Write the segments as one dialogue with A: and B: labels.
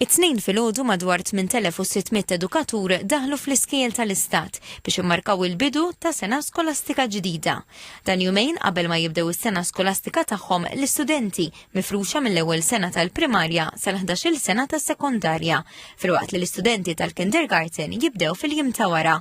A: It-tnejn filgħodu madwar 8600 edukatur daħlu fl-iskiel tal-Istat biex immarkaw il-bidu ta' sena skolastika ġdida. Dan jumejn qabel ma jibdew is-sena skolastika tagħhom l-istudenti mifruxa mill-ewwel sena tal-primarja sal-11 sena tas-sekondarja, filwaqt li l-istudenti tal-kindergarten jibdew fil-jiem ta' wara.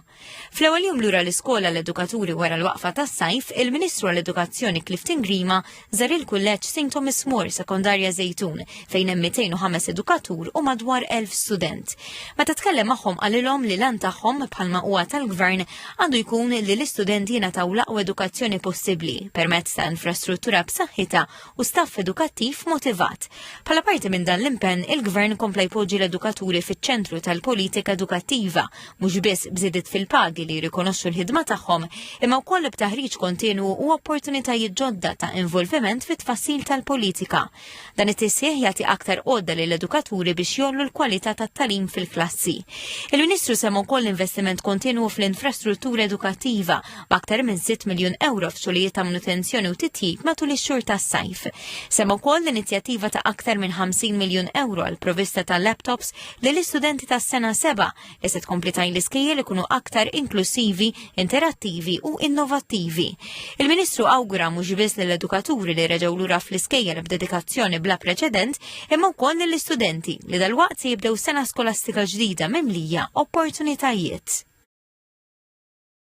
A: Fl-ewwel jum lura l-iskola l-edukaturi wara l-waqfa tas-sajf, il-Ministru għall-Edukazzjoni Clifton Grima żar il-kulleġġ St. Thomas More Sekondarja Żejtun fejn hemm 205 edukatur u madwar 1000 student. Meta tkellem magħhom qalilhom li lan tagħhom bħalma huwa tal-Gvern għandu jkun li l-istudenti jingħataw l-aqwa edukazzjoni possibbli permezz ta' infrastruttura b'saħħitha u staff edukattiv motivat. Bħala parti minn dan l-impenn, il-Gvern kompla jpoġġi l-edukaturi fiċ-ċentru tal-politika edukattiva, mhux biss bżidiet fil-pagi li jirrikonoxxu l-ħidma tagħhom, imma wkoll b'taħriġ kontinwu u opportunitajiet ġodda ta' involviment fit-tfassil tal-politika. Dan it-tisħiħ jagħti aktar għodda lill-edukaturi biex jollu l-kwalità tat-tagħlim fil-klassi. Il-Ministru semma wkoll investiment kontinwu fl-infrastruttura edukattiva b'aktar minn 6 miljun euro f'xogħlijiet ta' manutenzjoni u titjib matul ix-xhur tas-sajf. Semma wkoll l-inizjattiva ta' aktar minn 50 miljun euro għal provvista ta' laptops lill-istudenti tas-sena 7 li se tkompli tgħin l-iskejjel ikunu aktar inklusivi, interattivi u innovattivi. Il-Ministru awgura mhux biss lill-edukaturi li reġgħu lura fl-iskejjel b'dedikazzjoni bla preċedent, imma wkoll lill-istudenti li dalwaqt se jibdew sena skolastika ġdida mimlija opportunitajiet.